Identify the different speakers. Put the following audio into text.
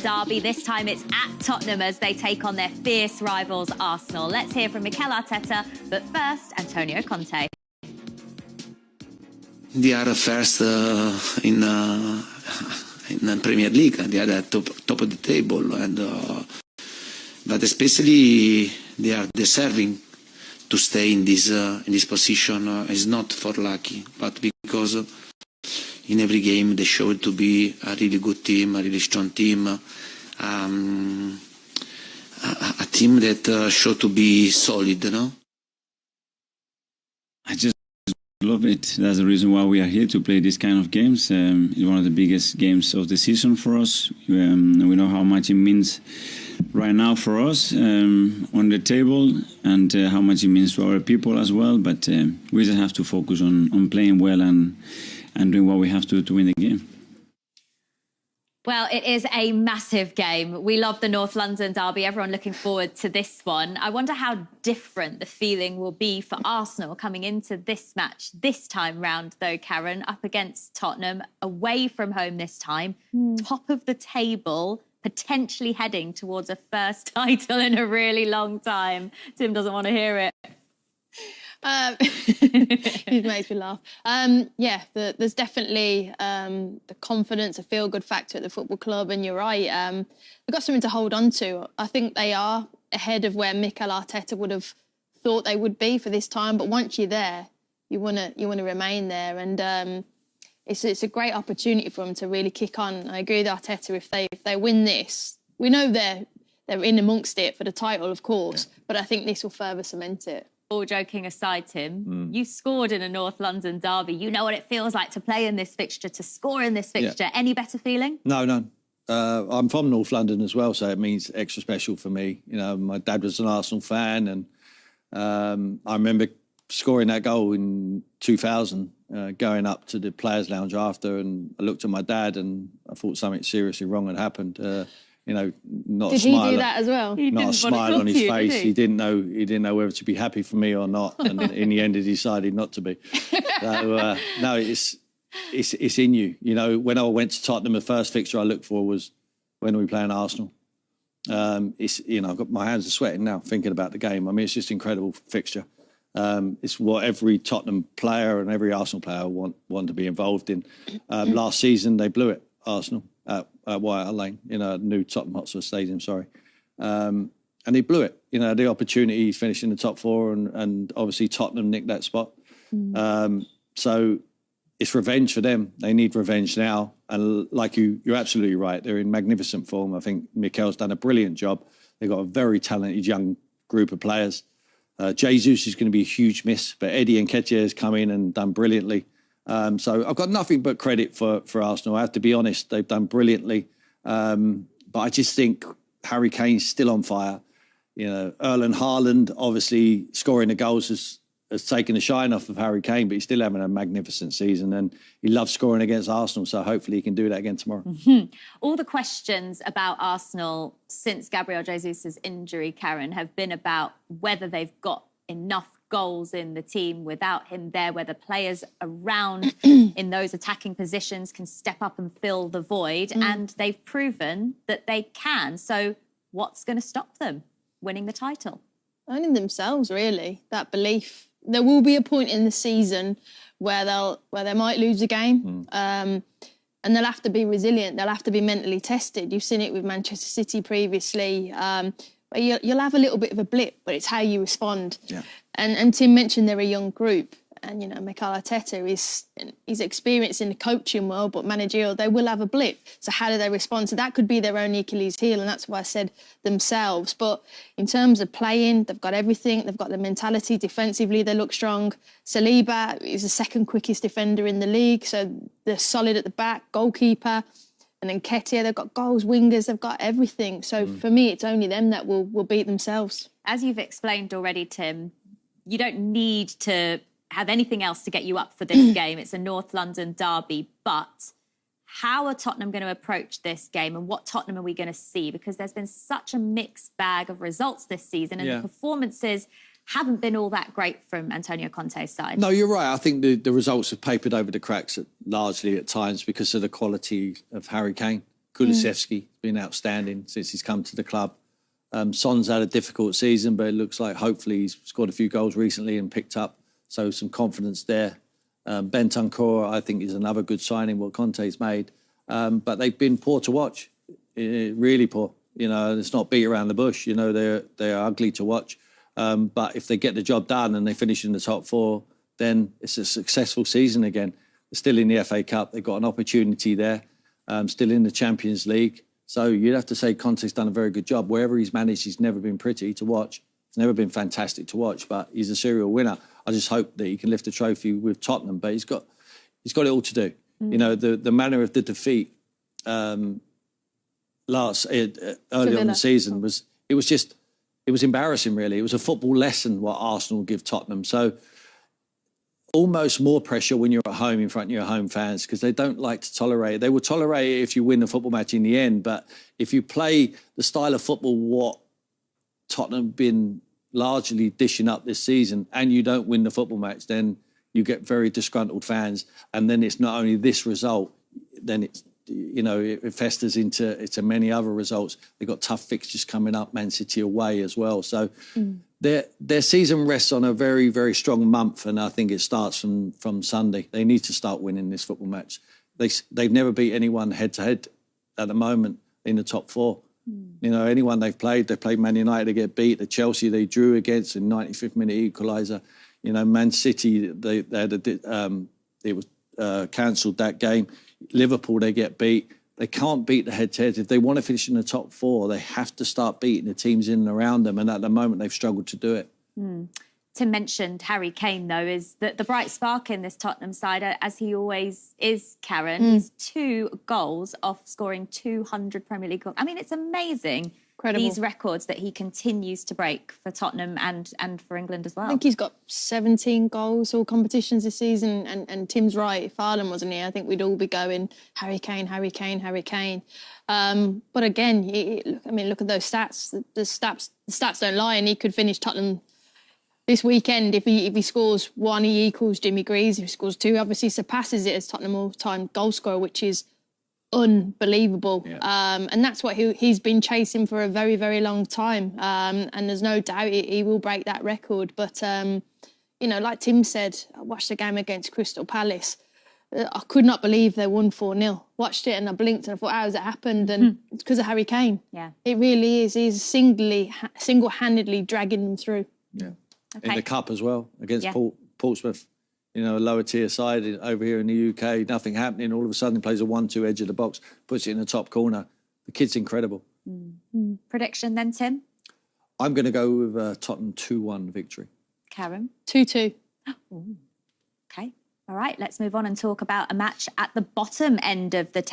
Speaker 1: derby. This time it's at Tottenham as they take on their fierce rivals Arsenal. Let's hear from Mikel Arteta, but first, Antonio Conte.
Speaker 2: They are first in the Premier League. They are at top of the table, and but especially they are deserving to stay in this position. It's not for lucky, but because in every game they showed to be a really good team, a really strong team, a team that showed to be solid.
Speaker 3: I just love it. That's the reason why we are here to play these kind of games. It's one of the biggest games of the season for us. We know how much it means right now for us on the table, and how much it means to our people as well. But we just have to focus on playing well and doing what we have to win the game.
Speaker 1: Well, it is a massive game. We love the North London derby. Everyone looking forward to this one. I wonder how different the feeling will be for Arsenal coming into this match this time round, though, Karen, up against Tottenham, away from home this time, top of the table, potentially heading towards a first title in a really long time. Tim doesn't want to hear it.
Speaker 4: It makes me laugh. There's definitely the confidence, a feel-good factor at the football club, and you're right. They've got something to hold on to. I think they are ahead of where Mikel Arteta would have thought they would be for this time. But once you're there, you want to remain there, and it's a great opportunity for them to really kick on. I agree with Arteta. If they win this, we know they're in amongst it for the title, of course. Yeah. But I think this will further cement it.
Speaker 1: All joking aside, Tim, you scored in a North London derby. You know what it feels like to play in this fixture, to score in this fixture. Yeah. Any better feeling?
Speaker 5: No, none. I'm from North London as well, so it means extra special for me. You know, my dad was an Arsenal fan, and I remember scoring that goal in 2000, going up to the players' lounge after, and I looked at my dad and I thought something seriously wrong had happened. You know, not
Speaker 4: did
Speaker 5: a smile.
Speaker 4: Did he do that as well?
Speaker 5: Not a smile on his face. He didn't know whether to be happy for me or not, and in the end, he decided not to be. So no, it's in you. You know, when I went to Tottenham, the first fixture I looked for was when are we playing Arsenal. It's I've got my hands are sweating now thinking about the game. I mean, it's just an incredible fixture. It's what every Tottenham player and every Arsenal player want to be involved in. Last season, they blew it, Arsenal. At White Hart Lane, new Tottenham Hotspur Stadium, and he blew it. The opportunity to finish in the top four, and obviously Tottenham nicked that spot. So it's revenge for them. They need revenge now. And like you're absolutely right. They're in magnificent form. I think Mikel's done a brilliant job. They've got a very talented young group of players. Jesus is going to be a huge miss, but Eddie Nketiah has come in and done brilliantly. So I've got nothing but credit for Arsenal. I have to be honest, they've done brilliantly. But I just think Harry Kane's still on fire. Erling Haaland, obviously scoring the goals has taken the shine off of Harry Kane, but he's still having a magnificent season, and he loves scoring against Arsenal. So hopefully he can do that again tomorrow.
Speaker 1: All the questions about Arsenal since Gabriel Jesus' injury, Karen, have been about whether they've got enough goals in the team without him there, where the players around in those attacking positions can step up and fill the void. And they've proven that they can. So what's going to stop them winning the title?
Speaker 4: Only themselves, really. That belief. There will be a point in the season where they might lose a game. And they'll have to be resilient. They'll have to be mentally tested. You've seen it with Manchester City previously. You'll have a little bit of a blip, but it's how you respond. Yeah. And Tim mentioned they're a young group, and Mikel Arteta is experienced in the coaching world, but managerial, they will have a blip. So how do they respond? So that could be their own Achilles heel, and that's why I said themselves. But in terms of playing, they've got everything. They've got the mentality. Defensively, they look strong. Saliba is the second quickest defender in the league, so they're solid at the back. Goalkeeper. And then Nketiah, they've got goals, wingers, they've got everything. So for me, it's only them that will beat themselves.
Speaker 1: As you've explained already, Tim, you don't need to have anything else to get you up for this game. It's a North London derby. But how are Tottenham going to approach this game, and what Tottenham are we going to see? Because there's been such a mixed bag of results this season, and the performances haven't been all that great from Antonio Conte's side.
Speaker 5: No, you're right. I think the results have papered over the cracks largely at times because of the quality of Harry Kane. Kulusevski been outstanding since he's come to the club. Son's had a difficult season, but it looks like hopefully he's scored a few goals recently and picked up, so some confidence there. Bentancur, I think, is another good signing what Conte's made, but they've been poor to watch, really poor. You know, it's not beat around the bush. You know, they're ugly to watch, but if they get the job done and they finish in the top 4, then it's a successful season again. They're still in the FA Cup. They've got an opportunity there. Still in the Champions League. So you'd have to say Conte's done a very good job. Wherever he's managed, he's never been pretty to watch. It's never been fantastic to watch, but he's a serial winner. I just hope that he can lift a trophy with Tottenham, but he's got it all to do. You know, the manner of the defeat early on the season was embarrassing, really. It was a football lesson what Arsenal give Tottenham. So almost more pressure when you're at home in front of your home fans, because they don't like to tolerate it. They will tolerate it if you win the football match in the end, but if you play the style of football what Tottenham have been largely dishing up this season and you don't win the football match, then you get very disgruntled fans, and then it's not only this result, then it's, you know, it festers into many other results. They've got tough fixtures coming up, Man City away as well. So their season rests on a very, very strong month, and I think it starts from Sunday. They need to start winning this football match. They've never beat anyone head-to-head at the moment in the top 4. You know, anyone they played Man United, they get beat. The Chelsea they drew against in 95th minute equaliser. You know, Man City, they had it was cancelled that game. Liverpool, they get beat. They can't beat the head-to-head. If they want to finish in the top 4, they have to start beating the teams in and around them. And at the moment, they've struggled to do it.
Speaker 1: Tim mentioned Harry Kane, though, is the bright spark in this Tottenham side, as he always is, Karen. He's 2 goals off scoring 200 Premier League goals. I mean, it's amazing. Incredible. These records that he continues to break for Tottenham and for England as well.
Speaker 4: I think he's got 17 goals, all competitions this season. And Tim's right, if Ireland wasn't here, I think we'd all be going, Harry Kane, Harry Kane, Harry Kane. But again, look at those stats. The stats don't lie, and he could finish Tottenham this weekend. If he scores 1, he equals Jimmy Greaves. If he scores 2, obviously surpasses it as Tottenham all-time goal scorer, which is unbelievable. And that's what he's been chasing for a very, very long time. And there's no doubt he will break that record. But, you know, like Tim said, I watched the game against Crystal Palace. I could not believe they won 4-0. Watched it and I blinked and I thought, how has it happened? And it's because of Harry Kane. Yeah, it really is. He's single-handedly dragging them through.
Speaker 5: Yeah. Okay. In the cup as well, against Portsmouth. You know, a lower tier side over here in the UK, nothing happening. All of a sudden, he plays a 1-2 edge of the box, puts it in the top corner. The kid's incredible.
Speaker 1: Prediction then, Tim?
Speaker 5: I'm going to go with Tottenham 2-1 victory.
Speaker 1: Karen?
Speaker 4: 2-2.
Speaker 1: Okay. All right, let's move on and talk about a match at the bottom end of the